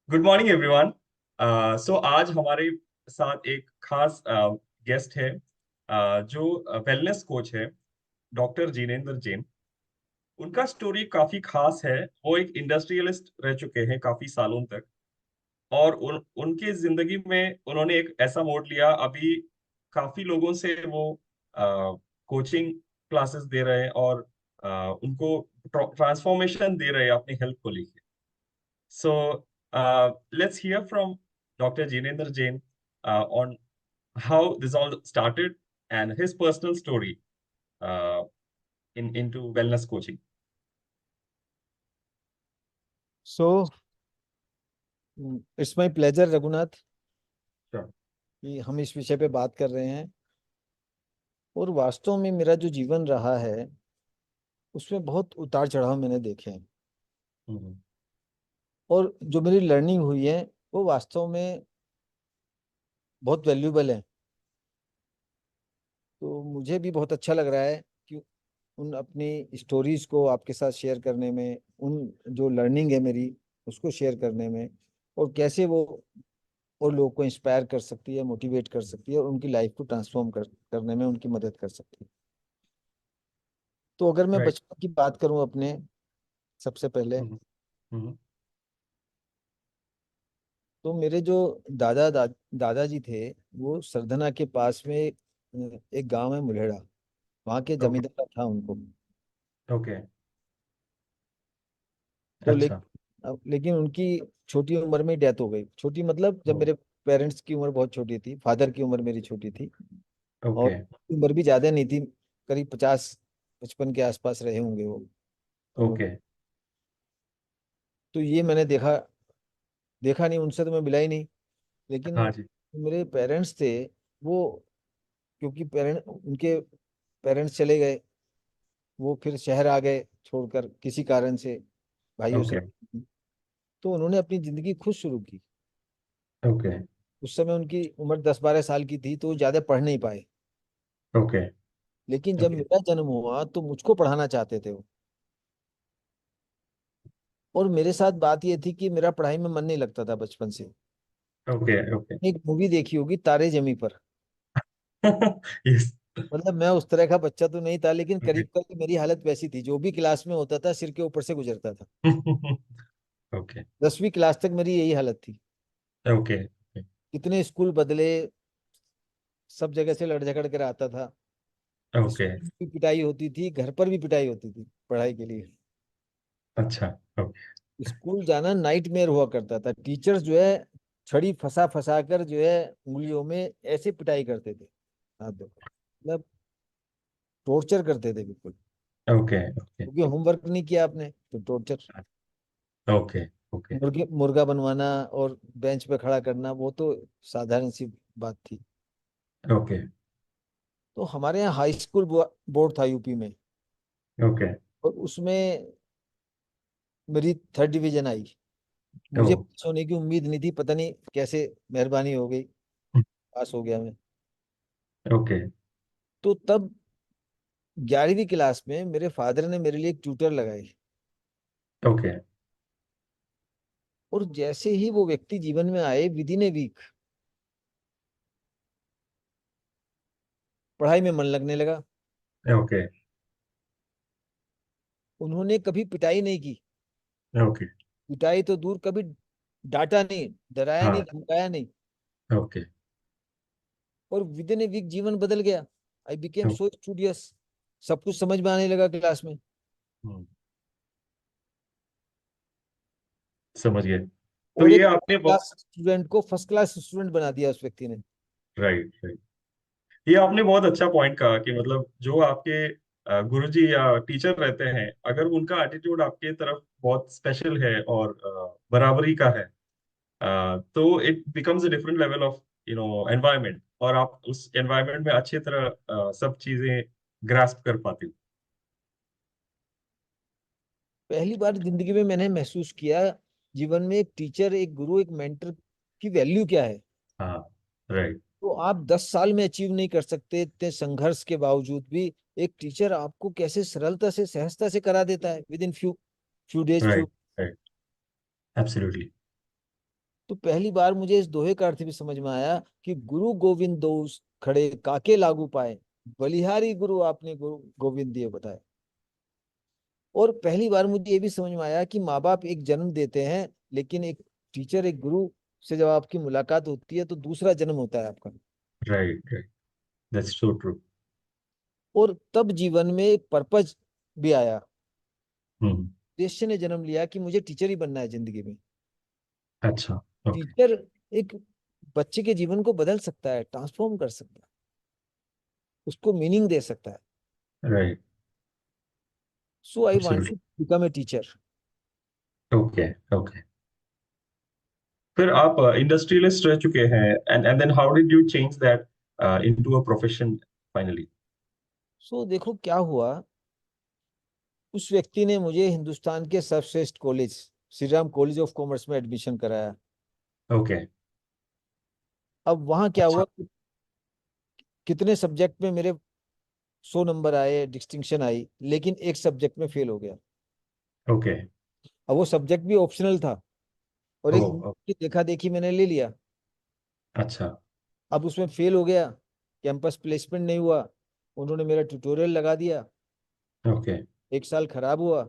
Good morning everyone. सो आज हमारे साथ एक खास गेस्ट है, जो वेलनेस कोच है, डॉक्टर जिनेंद्र जैन। उनका स्टोरी काफी खास है। वो एक इंडस्ट्रियलिस्ट रह चुके हैं काफी सालों तक, और उनकी जिंदगी में उन्होंने एक ऐसा मोड़ लिया। अभी काफी लोगों से वो कोचिंग क्लासेस दे रहे हैं, और उनको ट्रांसफॉर्मेशन दे रहे हैं अपनी हेल्थ को लेके। So let's hear from Dr. Jinendra Jain on how this all started and his personal story uh, into wellness coaching. So it's my pleasure Raghunath Sure. कि हम इस विषय पे बात कर रहे हैं। और वास्तव में मेरा जो जीवन रहा है उसमें बहुत उतार चढ़ाव मैंने देखे हैं। Mhm. और जो मेरी लर्निंग हुई है वो वास्तव में बहुत वैल्यूबल है। तो मुझे भी बहुत अच्छा लग रहा है कि उन अपनी स्टोरीज को आपके साथ शेयर करने में, उन जो लर्निंग है मेरी उसको शेयर करने में, और कैसे वो और लोगों को इंस्पायर कर सकती है, मोटिवेट कर सकती है और उनकी लाइफ को ट्रांसफॉर्म करने में उनकी मदद कर सकती है। तो अगर मैं Right. बचपन की बात करूं अपने, सबसे पहले Mhm. Mhm. तो मेरे जो दादाजी थे वो सरधना के पास में एक गांव है मुल्हेड़ा, वहाँ के Okay. जमींदार था उनको। Okay. तो अच्छा। लेकिन उनकी छोटी उम्र में डेथ हो गई। छोटी मतलब जब Oh. मेरे पेरेंट्स की उम्र बहुत छोटी थी, फादर की उम्र मेरी छोटी थी। और Okay. उम्र भी ज्यादा नहीं थी, करीब 50-55 के आसपास रहे होंगे वो। तो Okay. तो ये मैंने देखा देखा नहीं, उनसे तो मैं मिला ही नहीं। लेकिन हाँ जी। मेरे पेरेंट्स थे वो, क्योंकि उनके पेरेंट्स चले गए, वो फिर शहर आ गए छोड़कर किसी कारण से, भाइयों से। Okay. तो उन्होंने अपनी जिंदगी खुद शुरू की। Okay. उस समय उनकी उम्र 10-12 साल की थी तो वो ज्यादा पढ़ नहीं पाए। Okay. लेकिन जब Okay. मेरा जन्म हुआ तो मुझको पढ़ाना चाहते थे वो। और मेरे साथ बात ये थी कि मेरा पढ़ाई में मन नहीं लगता था बचपन से। Okay. Okay. एक मूवी देखी होगी, तारे जमी पर। Yes. मतलब मैं उस तरह का बच्चा तो नहीं था, लेकिन Okay. करीब करीब मेरी हालत वैसी थी। जो भी क्लास में होता था सिर के ऊपर से गुजरता था। Okay. 10वीं क्लास तक मेरी यही हालत थी। Okay. कितने स्कूल बदले, सब जगह से लड़ झगड़ कर आता था। Okay. स्कूल भी पिटाई होती थी, घर पर भी पिटाई होती थी पढ़ाई के लिए। अच्छा। Okay. स्कूल जाना नाइट मेयर हुआ करता था। टीचर्स जो है छड़ी फंसा फंसा कर जो है उंगलियों में ऐसे पिटाई करते थे, हाथ दो, मतलब टॉर्चर करते थे बिल्कुल। Okay. Okay. क्योंकि होमवर्क नहीं किया आपने तो टॉर्चर। Okay. Okay. मुर्गा बनवाना और बेंच पे खड़ा करना वो तो साधारण सी बात थी। ओके। तो हमारे यहाँ हाई स्कूल बोर्ड था यूपी में। ओके। और उसमें मेरी 3rd डिवीजन आई। ओ। मुझे पास होने की उम्मीद नहीं थी, पता नहीं कैसे मेहरबानी हो गई, पास हो गया मैं। ओके। तो तब 11वीं क्लास में मेरे फादर ने मेरे लिए एक ट्यूटर लगाई। ओके। और जैसे ही वो व्यक्ति जीवन में आए, विद इन ए वीक पढ़ाई में मन लगने लगा। ओके। उन्होंने कभी पिटाई नहीं की। ओके। पिटाई तो दूर, कभी डांटा नहीं, डराया नहीं, हाँ। धमकाया नहीं। ओके। और विद इन ए वीक जीवन बदल गया। आई बिकेम ओ- सो स्टूडियस। सब कुछ समझ में आने लगा क्लास में। हम्म, समझ गए। तो और ये एक आपने क्लास स्टूडेंट को फर्स्ट क्लास स्टूडेंट बना दिया उस व्यक्ति ने। Right, right. ये आपने बहुत अच्छा पॉइंट कहा कि मतलब जो आपके गुरुजी या टीचर रहते हैं, अगर उनका एटीट्यूड आपके तरफ बहुत स्पेशल है और बराबरी का है, तो it becomes a different level of environment, और आप उस एनवायरनमेंट में अच्छी तरह सब चीजें ग्रास्प कर पाते हो। पहली बार जिंदगी में मैंने महसूस किया जीवन में एक टीचर, एक गुरु, एक मेंटर की वैल्यू क्या है। हाँ। राइट। तो आप 10 साल में अचीव नहीं कर सकते इतने संघर्ष के बावजूद भी, एक टीचर आपको कैसे सरलता से, सहजता से करा देता है, with in few few days, few. Right, right. Absolutely. तो पहली बार मुझे इस दोहे का अर्थ भी समझ में आया कि गुरु गोविंद दो खड़े काके लागू पाए, बलिहारी गुरु आपने गुरु गोविंद दिए बताए। और पहली बार मुझे ये भी समझ में आया कि माँ बाप एक जन्म देते हैं, लेकिन एक टीचर, एक गुरु से जब आपकी मुलाकात होती है तो दूसरा जन्म होता है आपका। Right, right, that's so true. और तब जीवन में एक पर्पज भी आया, हम्म। उद्देश्य ने जन्म लिया कि मुझे टीचर ही बनना है जिंदगी में। अच्छा। ओके। टीचर एक बच्चे के जीवन को बदल सकता है, ट्रांसफॉर्म कर सकता है, उसको मीनिंग दे सकता है। Right. So I want absolutely. To become a teacher. Okay. Okay. फिर आप इंडस्ट्रियलिस्ट रह चुके हैं, and then how did you change that into a profession finally? So देखो क्या हुआ, उस व्यक्ति ने मुझे हिंदुस्तान के सर्वश्रेष्ठ college Shri Ram college of commerce में एडमिशन कराया। ओके। अब वहां क्या अच्छा। हुआ, कितने सब्जेक्ट में मेरे 100 नंबर आए, डिस्टिंक्शन आई, लेकिन एक सब्जेक्ट में फेल हो गया। ओके। अब वो सब्जेक्ट भी ऑप्शनल था, और ओ। एक की देखा देखी मैंने ले लिया। अच्छा। अब उसमें फेल हो गया, कैंपस प्लेसमेंट नहीं हुआ, उन्होंने मेरा ट्यूटोरियल लगा दिया, ओके। 1 साल खराब हुआ,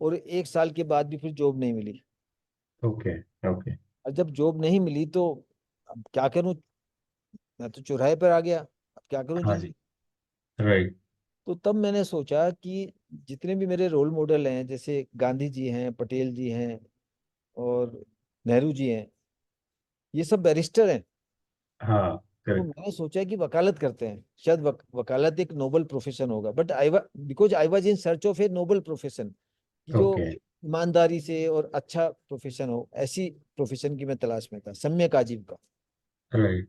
और 1 साल के बाद भी फिर जॉब नहीं मिली। ओके। ओके। और जब जॉब नहीं मिली तो अब क्या करूं, मैं तो चौराहे पर आ गया, अब क्या करूं हाँ जिंदगी। जी। राइट। तो तब मैंने सोचा कि जितने भी मेरे रोल मॉडल हैं, जैसे गांधी जी हैं, पटेल जी हैं, और नेहरू जी हैं, ये सब बैरिस्टर हैं। हाँ। तो करेक्ट। मैंने सोचा कि वकालत करते हैं, शायद वकालत एक नोबल प्रोफेशन होगा, but because I was in search of a noble profession, कि जो ओके। ईमानदारी से और अच्छा प्रोफेशन हो, ऐसी प्रोफेशन की मैं तलाश में था, सम्यक आजीविका। राइट।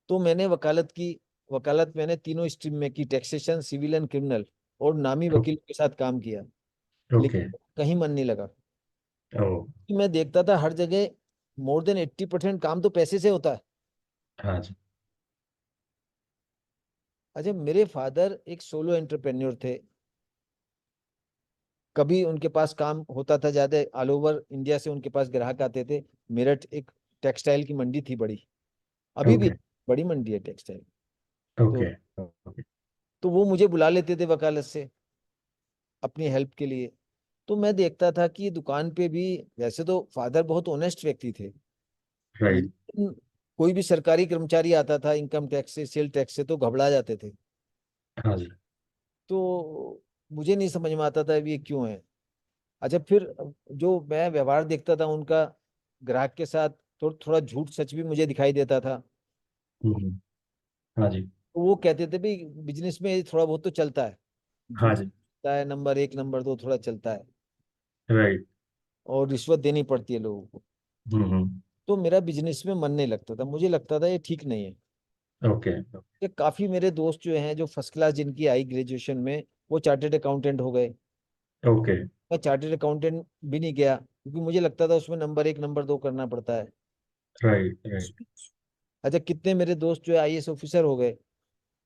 तो मैंने वकालत की। वकालत मैंने तीनों स्ट्रीम में की, टैक्सेशन, सिविल एंड क्रिमिनल, और नामी वकीलों के साथ काम किया, ओके। लेकिन कहीं मन नहीं लगा। ओ। कि मैं देखता था हर जगह मोर देन 80% काम तो पैसे से होता है। हाँ जी। अच्छा, मेरे फादर एक सोलो एंटरप्रेन्योर थे। कभी उनके पास काम होता था ज्यादा, ऑल ओवर इंडिया से उनके पास ग्राहक आते थे। मेरठ एक टेक्सटाइल की मंडी थी बड़ी, अभी भी ओके। बड़ी मंडी है टेक्सटाइल। तो ओके। ओके। तो वो मुझे बुला लेते थे वकालत से अपनी हेल्प के लिए। तो मैं देखता था कि दुकान पे भी, वैसे तो फादर बहुत ऑनेस्ट व्यक्ति थे, राइट। लेकिन कोई भी सरकारी कर्मचारी आता था इनकम टैक्स से, सेल टैक्स से, तो घबरा जाते थे। हाँ जी। तो मुझे नहीं समझ में आता था ये क्यों है। अच्छा, फिर जो मैं व्यवहार देखता था उनका ग्राहक के साथ, तो थोड़ा झूठ सच भी मुझे दिखाई देता था। हम्म। हाँ जी। तो वो कहते थे भाई बिजनेस में थोड़ा बहुत तो चलता है, हाँ झूठ जी। चलता है, नंबर 1 नंबर 2 थोड़ा चलता है, राइट। और रिश्वत देनी पड़ती है लोगों को। हम्म। तो मेरा बिजनेस में मन नहीं लगता था, मुझे लगता था ये ठीक नहीं है। ओके। ये काफी मेरे दोस्त जो हैं, जो फर्स्ट क्लास जिनकी आई ग्रेजुएशन में, वो चार्टर्ड अकाउंटेंट हो गए। ओके। मैं चार्टर्ड अकाउंटेंट भी नहीं गया, क्योंकि मुझे लगता था उसमें नंबर 1 नंबर 2 करना पड़ता है। राइट। राइट। अच्छा, कितने मेरे दोस्त जो है आईएएस ऑफिसर हो गए।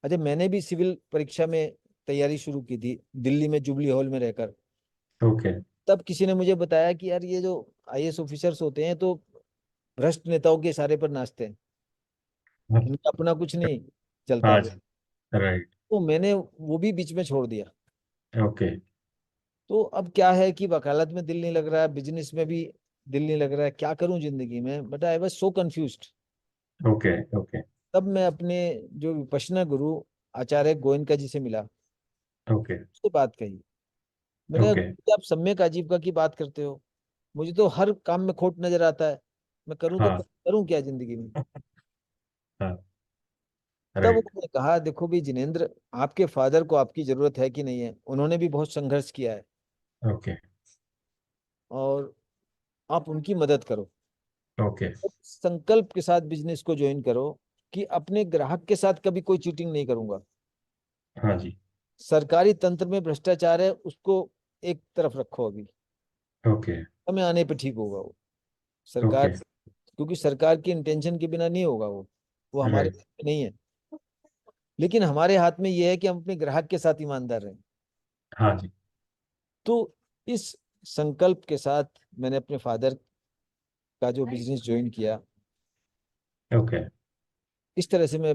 अच्छा, मैंने भी सिविल परीक्षा में तैयारी शुरू की थी, दिल्ली में जुबली हॉल में रहकर। ओके। तब किसी ने मुझे बताया कि यार ये जो आईएएस ऑफिसर्स होते हैं तो भ्रष्ट नेताओं के इशारे पर नाचते हैं, इनका अपना कुछ नहीं चलता। हाँ जी। राइट। तो मैंने वो भी बीच में छोड़ दिया। ओके। तो अब क्या है कि वकालत में दिल नहीं लग रहा है, बिजनेस में भी दिल नहीं लग रहा है, क्या करूं जिंदगी में, but I was so confused. Okay. Okay. तब मैं अपने जो विपश्यना गुरु आचार्य गोयनका जी से मिला, ओके। उससे बात कही। मैंने ओके। कहा, आप सम्यक आजीविका की बात करते हो, मुझे तो हर काम में खोट नजर आता है, मैं करूं तो हाँ। करूं क्या जिंदगी में। हाँ। तब राइट। उन्होंने कहा, देखो भी जिनेंद्र, आपके फादर को आपकी जरूरत है कि नहीं है, उन्होंने भी बहुत संघर्ष किया है, ओके। और आप उनकी मदद करो। ओके। संकल्प के साथ बिजनेस को ज्वाइन करो कि अपने ग्राहक के साथ कभी कोई चीटिंग नहीं करूंगा। हाँ जी। सरकारी तंत्र में भ्रष्टाचार है, उसको एक तरफ रखो अभी, ओके। समय आने पे ठीक होगा वो। सरकार, ओके। क्योंकि सरकार की इंटेंशन के बिना नहीं होगा वो हमारे राइट। हाथ में नहीं है। लेकिन हमारे हाथ में ये है कि हम अपने ग्राहक के साथ ईमानदार रहें। हाँ जी। तो इस संकल्प के साथ मैंने अपने फादर का जो बिजनेस ज्वाइन किया। ओके। इस तरह से मैं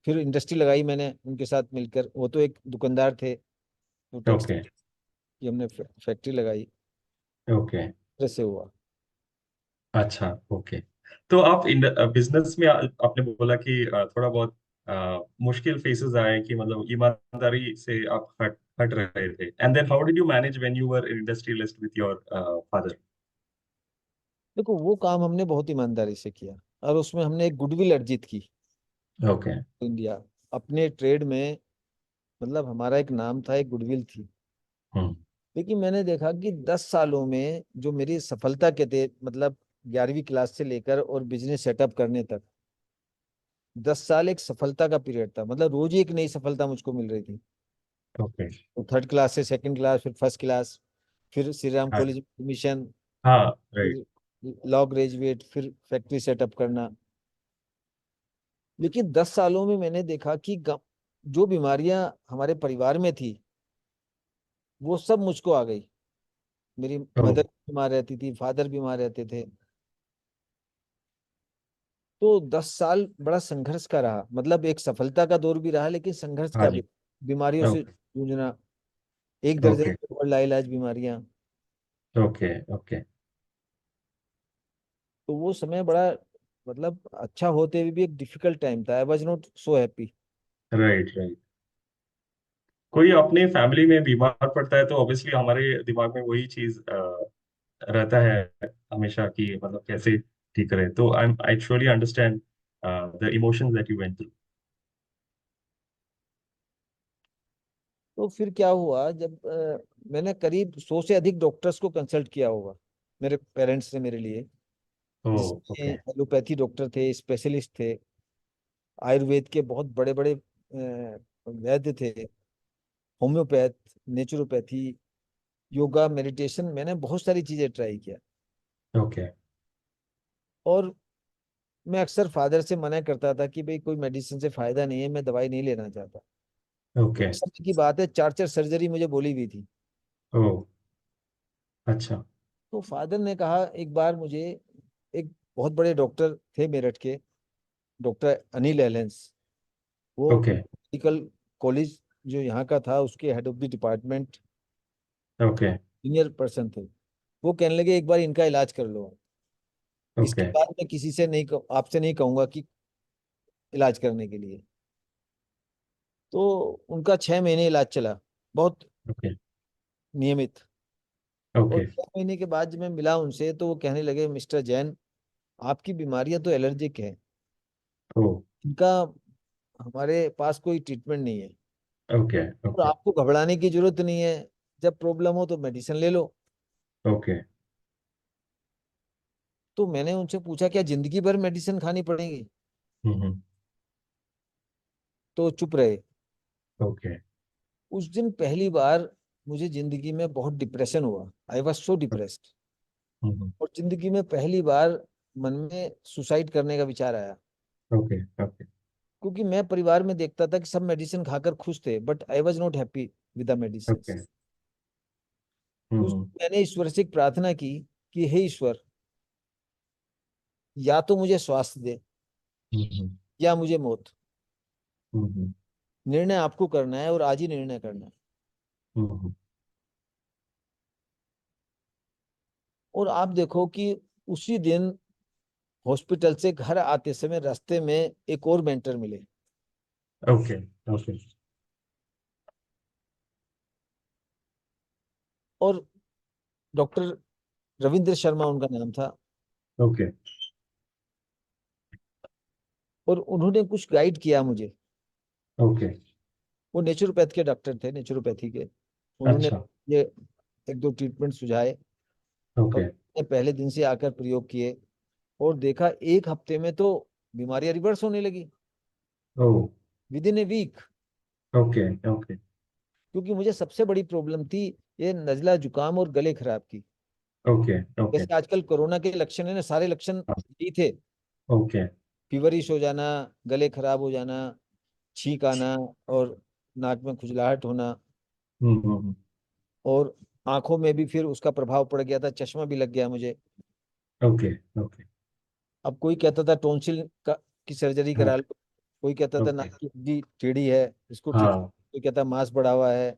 फिर इंडस्ट्री लगाई मैंने उनके साथ मिलकर। वो तो एक दुकानदार थे, तो टेक्सटाइल ओके। की हमने फैक्ट्री लगाई। ओके। तरह से हुआ। अच्छा। ओके। तो आप बिजनेस में आपने बोला कि थोड़ा बहुत मुश्किल फेसेस आए कि मतलब ईमानदारी से आप हट हट रहे थे, and then how did you manage when you were industrialist with your father? देखो वो काम हमने बहुत ईमानदारी से किया, और उसमें हमने एक गुडविल अर्जित की ओके। इंडिया, अपने ट्रेड में। मतलब हमारा एक नाम था, एक गुडविल थी। हम्म। लेकिन मैंने देखा कि 10 सालों में जो मेरी सफलता के थे, मतलब 11वीं क्लास से लेकर और बिजनेस सेटअप करने तक, 10 साल एक सफलता का पीरियड था। मतलब रोज ही एक नई सफलता मुझको मिल रही थी। ओके। तो थर्ड क्लास से सेकंड क्लास, फिर फर्स्ट क्लास, फिर श्री राम हाँ। कॉलेज में एडमिशन, हाँ। राइट। फिर लॉ ग्रेजुएट, फिर फैक्ट्री सेटअप करना। लेकिन 10 सालों में मैंने देखा कि जो बीमारियां हमारे परिवार में थी, वो सब मुझको आ गई। मेरी ओ। मदर बीमार रहती थी, फादर बीमार रहते थे। तो 10 साल बड़ा संघर्ष का रहा। मतलब एक सफलता का दौर भी रहा, लेकिन संघर्ष हाँ का जी। भी। बीमारियों से ओके। जूझना, एक दर्जन ओके। से और लाइलाज बीमारियां। ओके। ओके। तो वो समय बड़ा, मतलब अच्छा होते हुए भी एक डिफिकल्ट टाइम था। I was not so happy. Right. Right. कोई अपने फैमिली में बीमार पड़ता है तो ऑब्वियसली हमारे दिमाग में वही चीज रहता है हमेशा कि मतलब कैसे ठीक करें। तो I actually understand the emotions that you went through. तो फिर क्या हुआ, जब मैंने करीब 100 से अधिक डॉक्टर्स को कंसल्ट किया होगा, मेरे पेरेंट्स ने मेरे लिए। ओह। जिसमें ओके। एलोपैथी डॉक्टर थे, स्पेशलिस्ट थे, आयुर्वेद के बहुत बड़े बड़े वैद्य थे, होम्योपैथ, नेचुरोपैथी, योगा, मेडिटेशन। मैंने बहुत सारी चीजें ट्राई किया। ओके। और मैं अक्सर फादर से मना करता था कि भाई कोई मेडिसिन से फायदा नहीं है, मैं दवाई नहीं लेना चाहता। ओके। उस समय की बात है, 4 4 सर्जरी मुझे बोली हुई थी। ओह। अच्छा। तो फादर ने कहा एक बार मुझे, एक बहुत बड़े डॉक्टर थे मेरठ के, डॉक्टर अनिल एलेंस। वो ओके। मेडिकल कॉलेज जो यहाँ का था, उसके head of the department okay. Senior person थे। वो कहने लगे एक बार इनका इलाज कर लो। इसके ओके। बाद मैं किसी से नहीं आपसे नहीं कहूंगा कि इलाज करने के लिए। तो उनका 6 महीने इलाज चला, बहुत ओके। नियमित। और ओके। 6 महीने के बाद जब मैं मिला उनसे, तो वो कहने लगे, मिस्टर जैन, आपकी बीमारियां तो एलर्जिक है, ओह। इनका हमारे पास कोई ट्रीटमेंट नहीं है, ओके। और ओके। आपको घबराने की जरूरत नहीं है। जब प्रॉब्लम हो तो मेडिसिन ले लो। ओके। तो मैंने उनसे पूछा, क्या जिंदगी भर मेडिसिन खानी पड़ेगी? हम्म। तो चुप रहे। ओके। उस दिन पहली बार मुझे जिंदगी में बहुत डिप्रेशन हुआ। I was so depressed. Hmm. और जिंदगी में पहली बार मन में सुसाइड करने का विचार आया। ओके। ओके। क्योंकि मैं परिवार में देखता था कि सब मेडिसिन खाकर खुश थे, but I was not happy with the medicine. Okay. उस हम्म। मैंने ईश्वर से एक प्रार्थना की कि हे ईश्वर, या तो मुझे स्वास्थ्य दे, हम्म। या मुझे मौत। हम्म। निर्णय आपको करना है, और आज ही निर्णय करना है। हम्म। और आप देखो कि उसी दिन हॉस्पिटल से घर आते समय रास्ते में एक और मेंटर मिले। ओके। ओके। और डॉक्टर रविंद्र शर्मा उनका नाम था। ओके। और उन्होंने कुछ गाइड किया मुझे। ओके। वो नेचुरोपैथ के डॉक्टर थे, नेचुरोपैथी के। उन्होंने अच्छा। ये एक दो ट्रीटमेंट सुझाए, और ओके। मैंने पहले दिन से आकर प्रयोग किए। और देखा, एक हफ्ते में तो बीमारियां रिवर्स होने लगी, oh. Within a week. Okay. Okay. क्योंकि मुझे सबसे बड़ी प्रॉब्लम थी ये नजला, जुकाम और गले खराब की। ओके। ओके। जैसे आजकल कोरोना के लक्षण है ना, सारे लक्षण यही थे। ओके। फीवरिश हो जाना, गले खराब हो जाना, छींक आना, और नाक में खुजलाहट होना। और आंखों में भी फिर उसका प्रभाव पड़ गया था, चश्मा भी लग गया मुझे। ओके। ओके। अब कोई कहता था टॉन्सिल का की सर्जरी करा लो, कोई कहता था ओके। नाक की हड्डी टेढ़ी है इसको ठीक, हाँ। कोई कहता मांस बढ़ा हुआ है,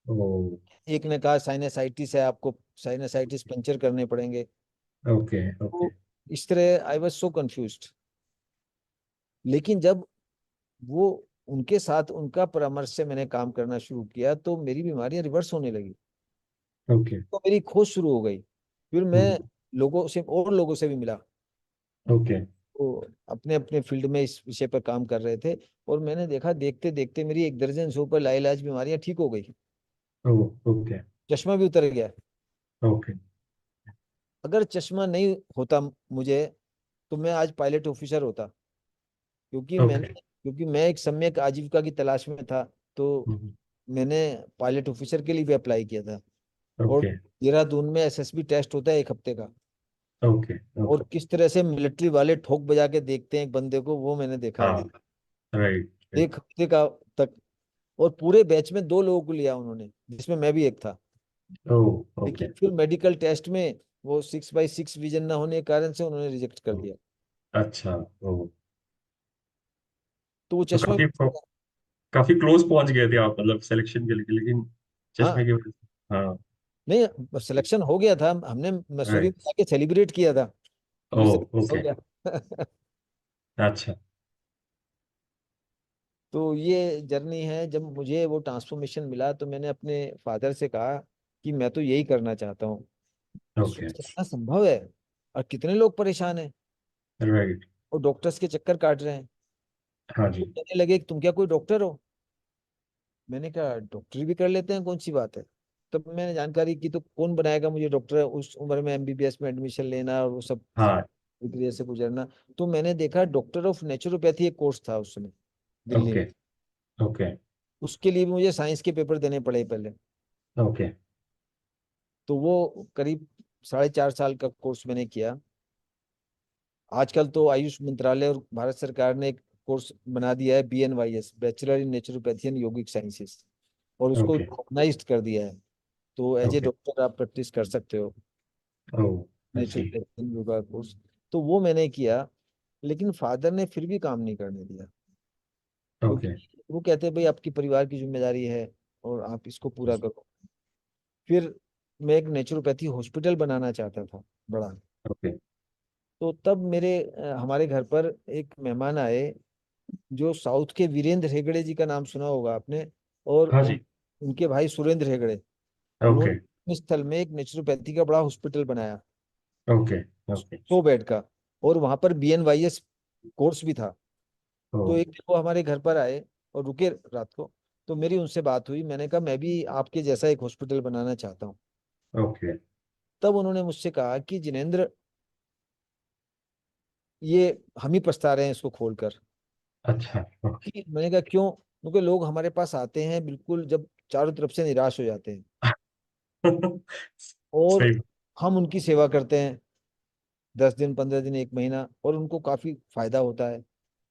ओ। एक ने कहा साइनसाइटिस है आपको, साइनसाइटिस पंचर करने पड़ेंगे। ओके। ओके। तो इस तरह आई वॉज सो कंफ्यूज्ड। लेकिन जब वो उनके साथ उनका परामर्श से मैंने काम करना शुरू किया तो मेरी बीमारियां रिवर्स होने लगी, ओके। तो मेरी खोज शुरू हो गई। फिर मैं लोगों से और लोगों से भी मिला, ओके। वो अपने अपने फील्ड में इस विषय पर काम कर रहे थे, और मैंने देखा देखते देखते मेरी 1 दर्जन से ऊपर लाइलाज बीमारियां ठीक हो गई, ओ। ओके। चश्मा भी उतर गया। ओके। अगर चश्मा नहीं होता मुझे तो मैं आज पायलट ऑफिसर होता, ओके। क्योंकि मैं एक सम्यक आजीविका की तलाश में था। तो मैंने पायलट ऑफिसर के लिए भी अप्लाई किया था। और ओके। देहरादून में एसएसबी टेस्ट होता है 1 हफ्ते का, ओके। ओके। और किस तरह से मिलिट्री वाले ठोक बजा के देखते हैं एक बंदे को, वो मैंने देखा है। हाँ। राइट। राइट। 1 हफ्ते का तक, और पूरे बैच में 2 लोगों को लिया उन्होंने, जिसमें मैं भी एक था। ओ। लेकिन ओके। फिर मेडिकल टेस्ट में वो 6/6 विजन ना होने के कारण से उन्होंने रिजेक्ट कर दिया। अच्छा। ओ। तो वो तो चश्मा, काफी क्लोज पहुंच गए थे आप, मतलब सिलेक्शन के लिए, लेकिन हाँ चश्मे की वजह से। हाँ। नहीं सिलेक्शन हो गया था, हमने मसूरी में राइट। जाके सेलिब्रेट किया था कि ओ। भी सिलेक्शन हो ओके। गया। अच्छा। तो ये जर्नी है। जब मुझे वो ट्रांसफॉर्मेशन मिला तो मैंने अपने फादर से कहा कि मैं तो यही करना चाहता हूँ। ओके। सोचा इतना संभव है, और कितने लोग परेशान हैं राइट। और डॉक्टर्स के चक्कर काट रहे हैं। हाँ तो जी। कहने लगे कि तुम क्या कोई डॉक्टर हो? मैंने कहा डॉक्टरी भी कर लेते हैं, कौन सी बात है। तब मैंने जानकारी की तो कौन बनाएगा मुझे डॉक्टर, उस उम्र में एमबीबीएस में एडमिशन लेना और वो सब हाँ। प्रक्रिया से गुजरना। तो मैंने देखा डॉक्टर ऑफ नेचुरोपैथी एक कोर्स था उस समय दिल्ली में, ओके। ओके। उसके लिए भी मुझे साइंस के पेपर देने पड़े पहले। ओके। तो वो करीब 4.5 साल का कोर्स मैंने किया। आजकल तो आयुष मंत्रालय और भारत सरकार ने एक कोर्स बना दिया है, BNYS, bachelor in naturopathy and yogic sciences, और उसको ओके। रिकॉग्नाइज्ड कर दिया है। तो एज ए ओके। डॉक्टर आप प्रैक्टिस कर सकते हो oh. I see. Naturopathy and yoga course. तो वो मैंने किया, लेकिन फादर ने फिर भी काम नहीं करने दिया, ओके। क्योंकि वो कहते हैं भाई आपकी परिवार की जिम्मेदारी है और आप इसको पूरा करो। फिर मैं एक नेचुरोपैथी हॉस्पिटल बनाना चाहता था, बड़ा। ओके। तो तब हमारे घर पर एक मेहमान आए, जो साउथ के वीरेंद्र हेगड़े जी का नाम सुना होगा आपने, और हाँ जी। उनके भाई सुरेंद्र हेगड़े। ओके। उन्होंने इस स्थल में एक नेचुरोपैथी का बड़ा हॉस्पिटल बनाया, ओके। ओके। 100 बेड का, और वहां पर BNYS कोर्स भी था। ओ। तो एक दिन वो हमारे घर पर आए और रुके रात को। तो मेरी उनसे बात हुई, मैंने कहा मैं भी आपके जैसा एक हॉस्पिटल बनाना चाहता हूँ। ओके। तब उन्होंने मुझसे कहा कि जिनेंद्र, ये हम ही पछता रहे हैं इसको खोलकर। अच्छा। ओके। कि मैंने कहा क्यों? क्योंकि लोग हमारे पास आते हैं बिल्कुल जब चारों तरफ से निराश हो जाते हैं, और सही। हम उनकी सेवा करते हैं 10 दिन, 15 दिन, 1 महीना, और उनको काफी फायदा होता है।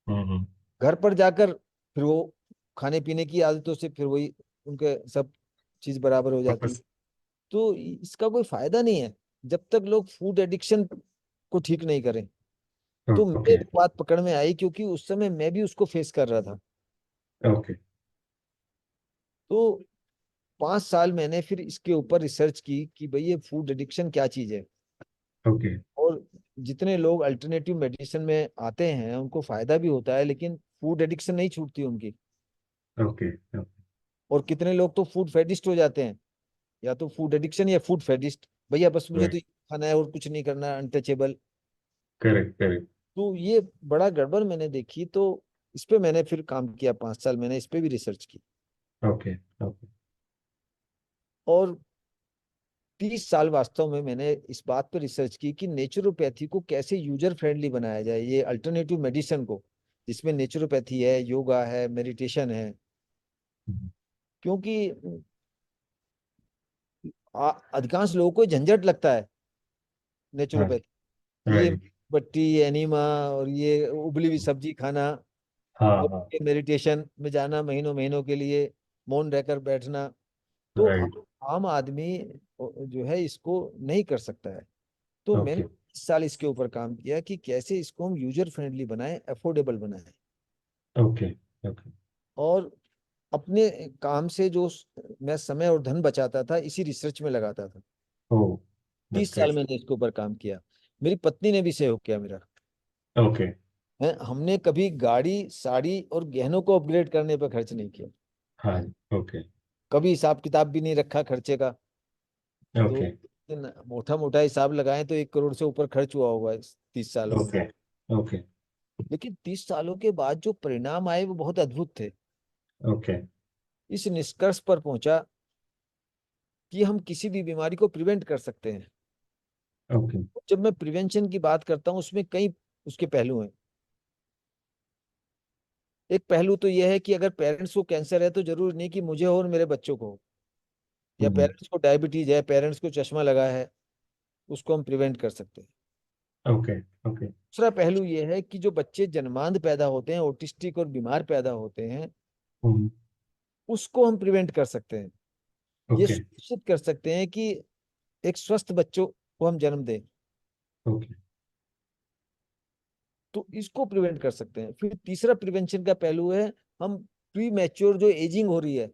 हम्म। घर पर जाकर फिर वो खाने पीने की आदतों से फिर वही उनके सब चीज बराबर हो जाती है। वापस। तो इसका कोई फायदा नहीं है जब तक लोग फूड एडिक्शन को ठीक नहीं करें। तो ओके। मेरे बात पकड़ में आई, क्योंकि उस समय मैं भी उसको फेस कर रहा था। ओके। तो 5 साल मैंने फिर इसके ऊपर रिसर्च की कि भाई ये फूड एडिक्शन क्या चीज है। ओके। और जितने लोग अल्टरनेटिव मेडिसिन में आते हैं उनको फायदा भी होता है, लेकिन फूड एडिक्शन नहीं छूटती उनकी। ओके। और कितने लोग तो फूड फेटिस्ट हो जाते हैं, या तो फूड एडिक्शन या फूड फेटिस्ट, भैया बस मुझे तो राइट। ये खाना है और कुछ नहीं करना, अनटचेबल। करेक्ट। करेक्ट। तो ये बड़ा गड़बड़ मैंने देखी, तो इस पे मैंने फिर काम किया। 5 साल मैंने इस पे भी रिसर्च की, ओके। ओके। और 30 साल वास्तव में मैंने इस बात पर रिसर्च की कि नेचुरोपैथी को कैसे यूजर फ्रेंडली बनाया जाए, ये अल्टरनेटिव मेडिसिन को, जिसमें नेचुरोपैथी है, योगा है, मेडिटेशन है। क्योंकि अधिकांश लोगों को झंझट लगता है हाँ। नेचुरोपैथी, ये राइट। बट्टी एनीमा, और ये उबली हुई सब्जी खाना, हाँ। और हाँ। ये मेडिटेशन में जाना महीनों महीनों के लिए, मौन रहकर बैठना। तो राइट। आम आदमी जो है इसको नहीं कर सकता है। तो मैंने ओके। साल इसके ऊपर काम किया कि कैसे इसको हम यूजर फ्रेंडली बनाएं, अफोर्डेबल बनाएं। ओके। ओके। और अपने काम से जो मैं समय और धन बचाता था इसी रिसर्च में लगाता था। ओ, दैट्स 30 साल ग्रेट। मैंने इसके ऊपर काम किया। मेरी पत्नी ने भी सहयोग किया मेरा। ओके। हमने कभी गाड़ी, साड़ी और गहनों को अपग्रेड करने पर खर्च नहीं किया। हाँ। ओके। कभी हिसाब किताब भी नहीं रखा खर्चे का। तो ओके। मोटा मोटा हिसाब लगाएं तो 1 करोड़ से ऊपर खर्च हुआ होगा इस 30 सालों में। ओके। ओके। लेकिन 30 सालों के बाद जो परिणाम आए वो बहुत अद्भुत थे। ओके। इस निष्कर्ष पर पहुंचा कि हम किसी भी बीमारी को प्रिवेंट कर सकते हैं। ओके। जब मैं प्रिवेंशन की बात करता हूं उसमें कई उसके पहलू हैं। एक पहलू तो यह है कि अगर पेरेंट्स को कैंसर है तो जरूरी नहीं कि मुझे हो और मेरे बच्चों को हो, या पेरेंट्स को डायबिटीज है, पेरेंट्स को चश्मा लगा है, उसको हम प्रिवेंट कर सकते हैं। ओके। ओके। दूसरा पहलू यह है कि जो बच्चे जन्मांध पैदा होते हैं, ऑटिस्टिक और बीमार पैदा होते हैं, उसको हम प्रिवेंट कर सकते हैं। ये ओके। सुनिश्चित कर सकते हैं कि एक स्वस्थ बच्चों को हम जन्म दें, ओके। तो इसको प्रिवेंट कर सकते हैं। फिर तीसरा प्रिवेंशन का पहलू है, हम प्री मैच्योर जो एजिंग हो रही है,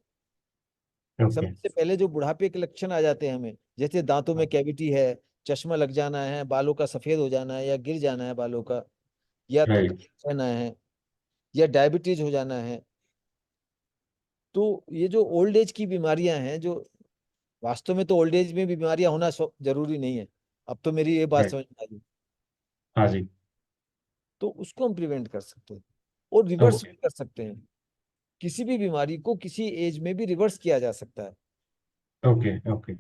समय ओके। से पहले जो बुढ़ापे के लक्षण आ जाते हैं हमें, जैसे दांतों में कैविटी है, चश्मा लग जाना है, बालों का सफेद हो जाना है या गिर जाना है बालों का, या राइट। थकान रहना है, या डायबिटीज हो जाना है। तो ये जो ओल्ड एज की बीमारियां हैं, जो वास्तव में तो ओल्ड एज में भी बीमारियां होना जरूरी नहीं है, अब तो मेरी ये बात राइट। समझ में आ गई। हाँ जी। तो उसको हम प्रिवेंट कर सकते हैं और रिवर्स ओके। भी कर सकते हैं। किसी भी बीमारी को किसी एज में भी रिवर्स किया जा सकता है। ओके। ओके।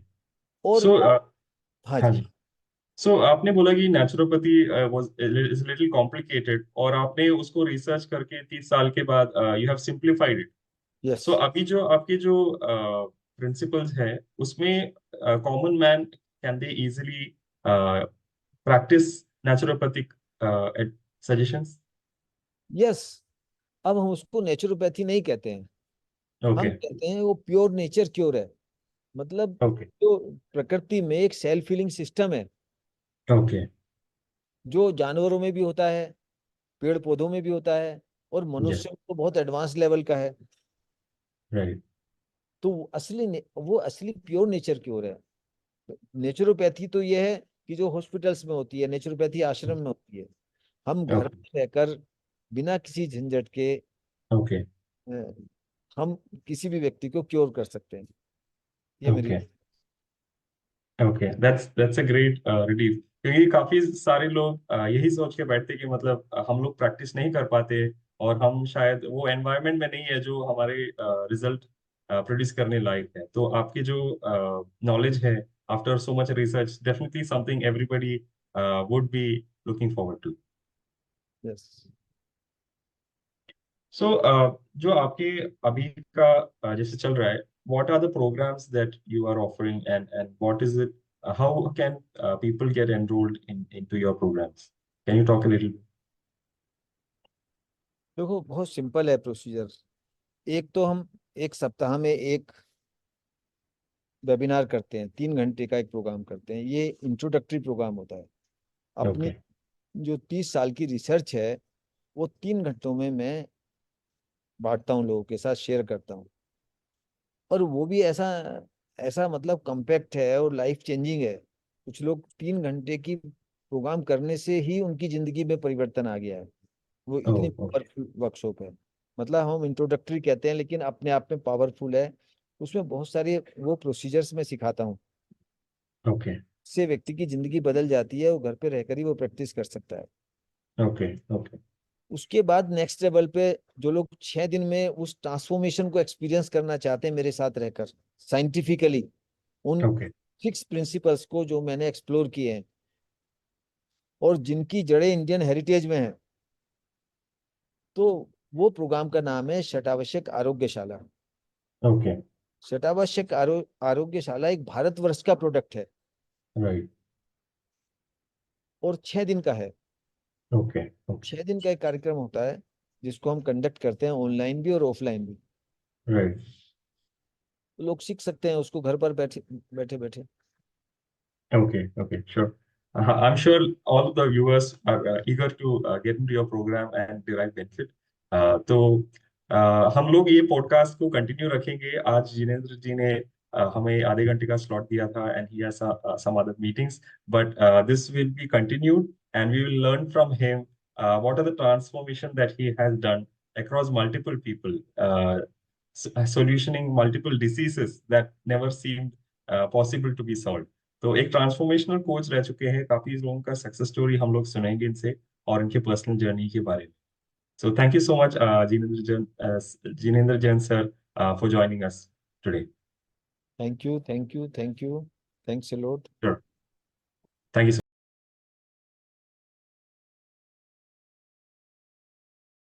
और सो हाँ हाँ जी। जी। सो आपने बोला कि naturopathy was is little complicated, और आपने उसको रिसर्च करके 30 साल के बाद you have simplified it. Yes. So अभी जो आपके जो प्रिंसिपल्स है, उसमें common man can they easily practice naturopathic suggestions? Yes. अब हम उसको नेचुरोपैथी नहीं कहते हैं, हम ओके। कहते हैं वो प्योर नेचर क्योर है। मतलब ओके। जो प्रकृति में एक सेल्फ हीलिंग सिस्टम है, ओके। जो जानवरों में भी होता है, पेड़ पौधों में भी होता है, और यस। मनुष्य में तो बहुत एडवांस लेवल का है। राइट। तो वो असली प्योर नेचर क्योर है। नेचुरोपैथी तो ये है कि जो हॉस्पिटल्स में होती है, नेचुरोपैथी आश्रम में होती है। हम घर ओके। में रहकर बिना किसी झंझट के ओके। अ, हम किसी भी व्यक्ति को क्योर कर सकते हैं। ये मेरी। Okay. Okay, that's a great relief, क्योंकि काफी सारे लोग यही सोच के बैठते कि मतलब हम लोग प्रैक्टिस नहीं कर पाते, और हम शायद वो एनवायरनमेंट में नहीं है जो हमारे रिजल्ट प्रोड्यूस करने लायक है। तो आपकी जो नॉलेज है after so much research, definitely something everybody would be looking forward to. Yes. So जो आपके अभी का जैसे चल रहा है, what are the programmes that you are offering, and what is it, how can people get enrolled in into your programmes? Can you talk a little? देखो बहुत सिंपल है प्रोसीजर। एक तो हम एक सप्ताह में एक वेबिनार करते हैं, 3 घंटे का एक प्रोग्राम करते हैं। ये इंट्रोडक्टरी प्रोग्राम होता है। अपनी ओके। जो 30 साल की रिसर्च है वो 3 घंटों में मैं बांटता हूँ, लोगों के साथ शेयर करता हूँ। और वो भी ऐसा ऐसा मतलब कम्पैक्ट है और लाइफ चेंजिंग है। कुछ लोग 3 घंटे की प्रोग्राम करने से ही उनकी जिंदगी में परिवर्तन आ गया है। वो इतनी ओह, ओके। पावरफुल वर्कशॉप है। मतलब हम इंट्रोडक्टरी कहते हैं लेकिन अपने आप में पावरफुल है। उसमें बहुत सारे वो प्रोसीजर्स मैं सिखाता हूँ। ओके। इससे व्यक्ति की जिंदगी बदल जाती है, वो घर पे रहकर ही वो प्रैक्टिस कर सकता है। ओके। ओके। उसके बाद नेक्स्ट लेवल पे जो लोग 6 दिन में उस ट्रांसफॉर्मेशन को एक्सपीरियंस करना चाहते हैं मेरे साथ रहकर साइंटिफिकली, उन ओके। 6 प्रिंसिपल्स को जो मैंने एक्सप्लोर किए हैं और जिनकी जड़ें इंडियन हेरिटेज में हैं, तो वो प्रोग्राम का नाम है शतावश्यक आरोग्यशाला। ओके। शतावश्यक आरोग्यशाला एक भारतवर्ष का प्रोडक्ट है राइट। और 6 दिन का है। ओके। ओके। 6 दिन का एक कार्यक्रम होता है जिसको हम कंडक्ट करते हैं ऑनलाइन भी और ऑफलाइन भी। राइट। तो लोग सीख सकते हैं उसको घर पर बैठे बैठे बैठे। Okay. Okay, sure. I'm sure all of the viewers are eager to get into your program and derive benefit. तो हम लोग ये पॉडकास्ट को कंटिन्यू रखेंगे। आज जिनेंद्र जी ने हमें आधे घंटे का स्लॉट दिया था and he has some other meetings, but this will be continued and we will learn from him what are the transformation that he has done across multiple people, solutioning multiple diseases that never seemed possible to be solved. तो एक transformational coach रह चुके हैं। काफी लोगों का success story हम लोग सुनेंगे इनसे और इनके पर्सनल जर्नी के बारे में। So thank you so much Jinendra Jain sir for joining us today. Thank you, thank you, thank you, thanks a lot. Thank you.